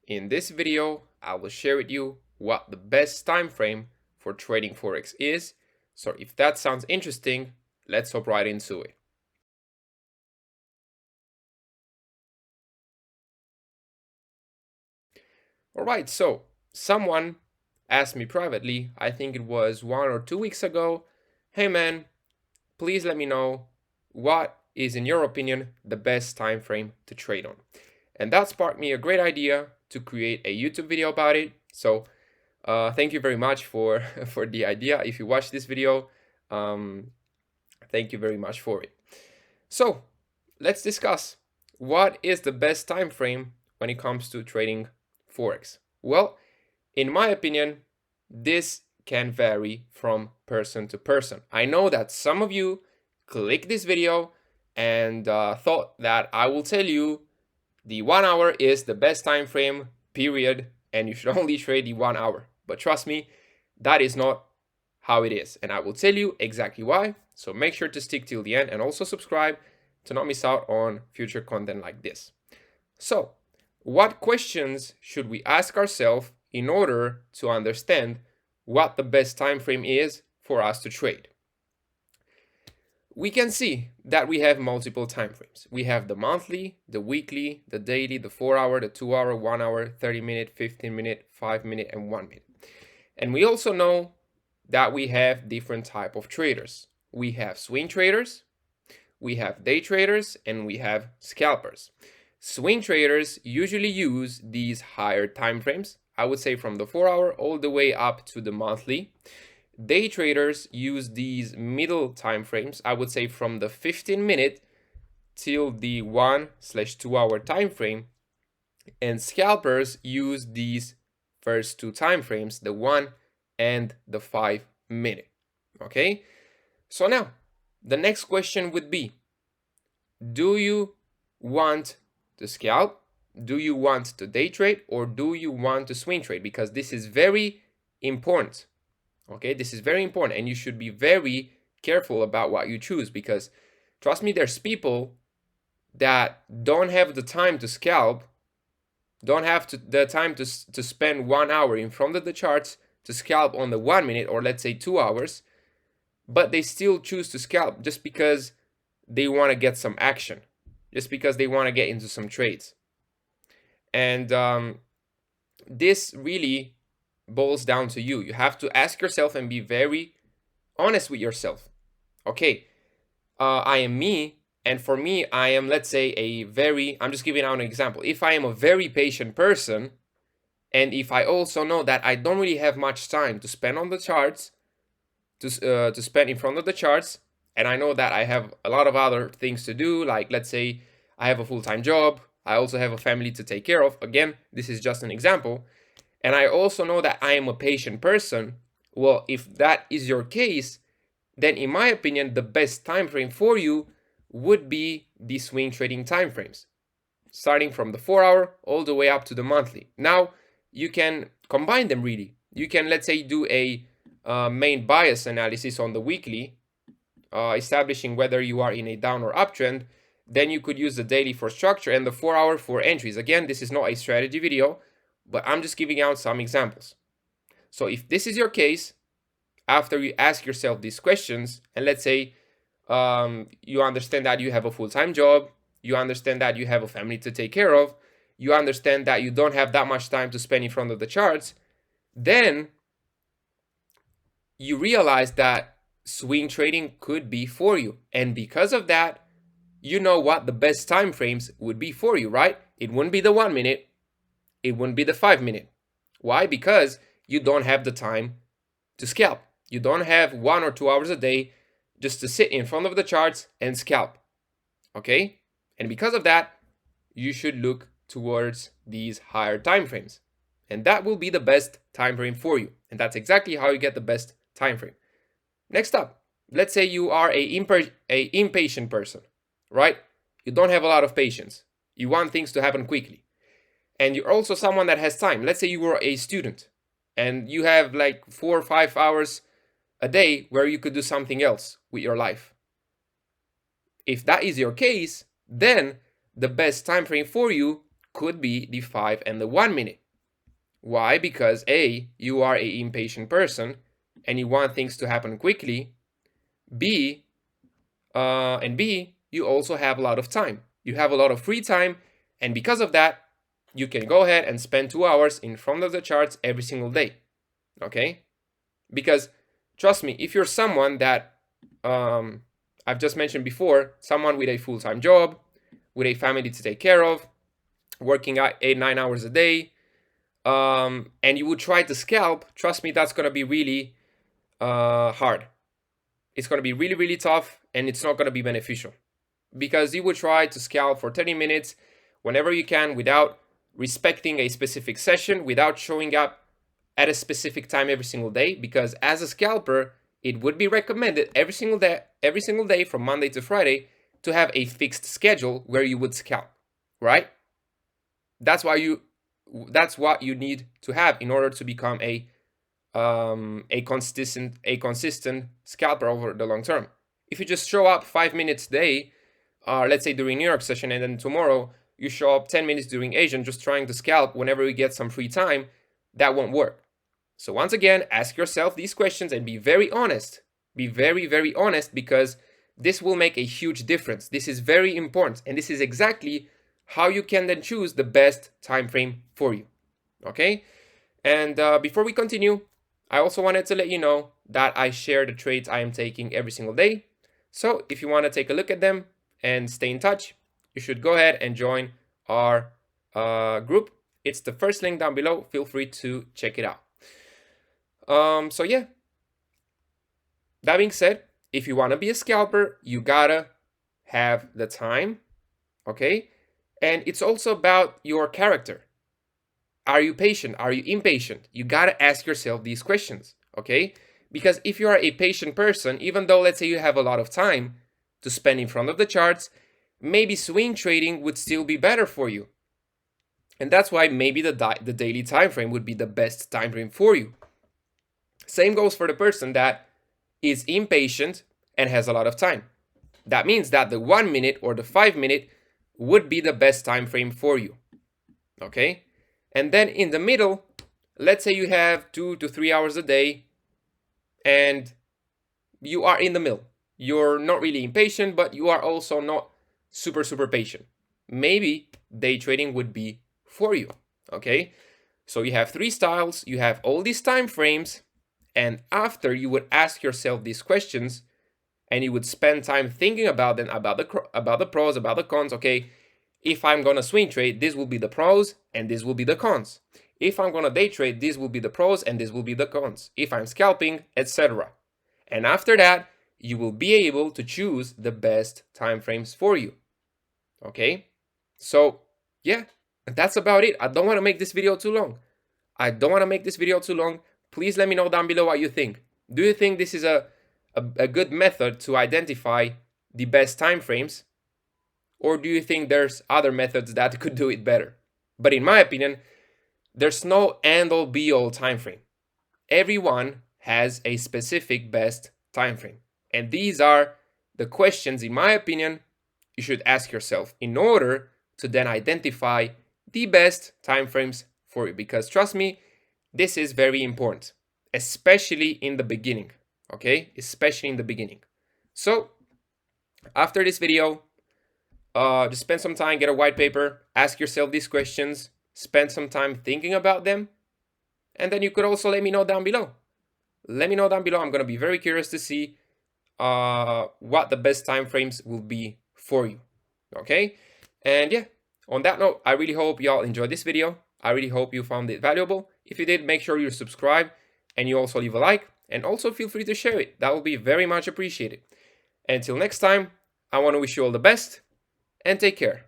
In this video, I will share with you what the best time frame for trading Forex is. So if that sounds interesting, let's hop right into it. Alright, so someone asked me privately, I think it was 1 or 2 weeks ago, hey man, please let me know what is, in your opinion, the best time frame to trade on. And that sparked me a great idea to create a YouTube video about it. So thank you very much for the idea. If you watch this video, thank you very much for it. So let's discuss what is the best time frame when it comes to trading Forex. Well, in my opinion, this can vary from person to person. I know that some of you clicked this video and thought that I will tell you the 1 hour is the best time frame, period, and you should only trade the 1 hour. But trust me, that is not how it is, and I will tell you exactly why. So make sure to stick till the end and also subscribe to not miss out on future content like this. So, what questions should we ask ourselves in order to understand what the best time frame is for us to trade? We can see that we have multiple time frames. We have the monthly, the weekly, the daily, the 4 hour, the 2 hour, 1 hour, 30 minute, 15 minute, 5 minute, and 1 minute. And we also know that we have different type of traders. We have swing traders, we have day traders, and we have scalpers. Swing traders usually use these higher time frames, I would say from the 4 hour all the way up to the monthly. Day traders use these middle time frames, I would say from the 15 minute till the 1/2 hour time frame. And scalpers use these first two time frames, the 1 and the 5 minute. Okay, so now the next question would be, do you want to scalp? Do you want to day trade, or do you want to swing trade? Because this is very important. Okay, this is very important, and you should be very careful about what you choose, because trust me, there's people that don't have the time to scalp, don't have the time to spend 1 hour in front of the charts to scalp on the 1 minute, or let's say 2 hours, but they still choose to scalp just because they want to get some action, just because they want to get into some trades. And this really boils down to you. You have to ask yourself and be very honest with yourself. Okay, I am me, and for me, I am, let's say, I'm just giving out an example. If I am a very patient person, and if I also know that I don't really have much time to spend on the charts, to spend in front of the charts, and I know that I have a lot of other things to do, like let's say I have a full-time job, I also have a family to take care of. Again, this is just an example. And I also know that I am a patient person. Well, if that is your case, then in my opinion, the best time frame for you would be the swing trading time frames, starting from the 4 hour all the way up to the monthly. Now, you can combine them really. You can, let's say, do a main bias analysis on the weekly, establishing whether you are in a down or uptrend. Then you could use the daily for structure and the 4 hour for entries. Again, this is not a strategy video, but I'm just giving out some examples. So if this is your case, after you ask yourself these questions, and let's say you understand that you have a full-time job, you understand that you have a family to take care of, you understand that you don't have that much time to spend in front of the charts, then you realize that swing trading could be for you. And because of that, you know what the best time frames would be for you, right? It wouldn't be the 1 minute, it wouldn't be the 5 minute. Why? Because you don't have the time to scalp. You don't have 1 or 2 hours a day just to sit in front of the charts and scalp. Okay? And because of that, you should look towards these higher time frames. And that will be the best time frame for you. And that's exactly how you get the best time frame. Next up, let's say you are a impatient person, right? You don't have a lot of patience. You want things to happen quickly. And you're also someone that has time. Let's say you were a student and you have like 4 or 5 hours a day where you could do something else with your life. If that is your case, then the best time frame for you could be the 5 and the 1 minute. Why? Because A, you are an impatient person and you want things to happen quickly. B, you also have a lot of time. You have a lot of free time, and because of that, you can go ahead and spend 2 hours in front of the charts every single day. Okay? Because trust me, if you're someone that I've just mentioned before, someone with a full-time job, with a family to take care of, working out 8-9 hours a day, and you would try to scalp, trust me, that's going to be really hard. It's going to be really, really tough, and it's not going to be beneficial, because you would try to scalp for 30 minutes whenever you can without respecting a specific session, without showing up at a specific time every single day, because as a scalper, it would be recommended every single day from Monday to Friday to have a fixed schedule where you would scalp, right? That's what you need to have in order to become a consistent scalper over the long term. If you just show up 5 minutes a day, let's say during New York session, and then tomorrow you show up 10 minutes during Asian, just trying to scalp whenever you get some free time, that won't work. So once again, ask yourself these questions and be very honest. Be very, very honest, because this will make a huge difference. This is very important, and this is exactly how you can then choose the best time frame for you. Okay? And before we continue, I also wanted to let you know that I share the trades I am taking every single day. So if you want to take a look at them and stay in touch, you should go ahead and join our group. It's the first link down below. Feel free to check it out. So yeah, that being said, if you want to be a scalper, you gotta have the time, okay? And it's also about your character. Are you patient? Are you impatient? You gotta ask yourself these questions, okay? Because if you are a patient person, even though let's say you have a lot of time to spend in front of the charts, maybe swing trading would still be better for you. And that's why maybe the daily time frame would be the best time frame for you. Same goes for the person that is impatient and has a lot of time. That means that the 1 minute or the 5 minute would be the best time frame for you. Okay? And then in the middle, let's say you have 2 to 3 hours a day and you are in the middle. You're not really impatient, but you are also not super patient. Maybe day trading would be for you. Okay? So you have 3 styles, you have all these time frames, and after you would ask yourself these questions and you would spend time thinking about them, about the pros, about the cons. Okay, if I'm going to swing trade, this will be the pros and this will be the cons. If I'm going to day trade, this will be the pros and this will be the cons. If I'm scalping, etc. And after that, you will be able to choose the best time frames for you. Okay, so yeah, that's about it. I don't want to make this video too long. Please let me know down below what you think. Do you think this is a good method to identify the best time frames? Or do you think there's other methods that could do it better? But in my opinion, there's no end-all be-all time frame. Everyone has a specific best time frame. And these are the questions, in my opinion, you should ask yourself in order to then identify the best time frames for you. Because trust me, this is very important, especially in the beginning, okay? Especially in the beginning. So after this video, just spend some time, get a white paper, ask yourself these questions, spend some time thinking about them, and then you could also let me know down below. Let me know down below. I'm going to be very curious to see what the best time frames will be for you, okay? And yeah, on that note, I really hope y'all enjoyed this video. I really hope you found it valuable. If you did, make sure you subscribe and you also leave a like, and also feel free to share it. That will be very much appreciated. Until next time, I want to wish you all the best and take care.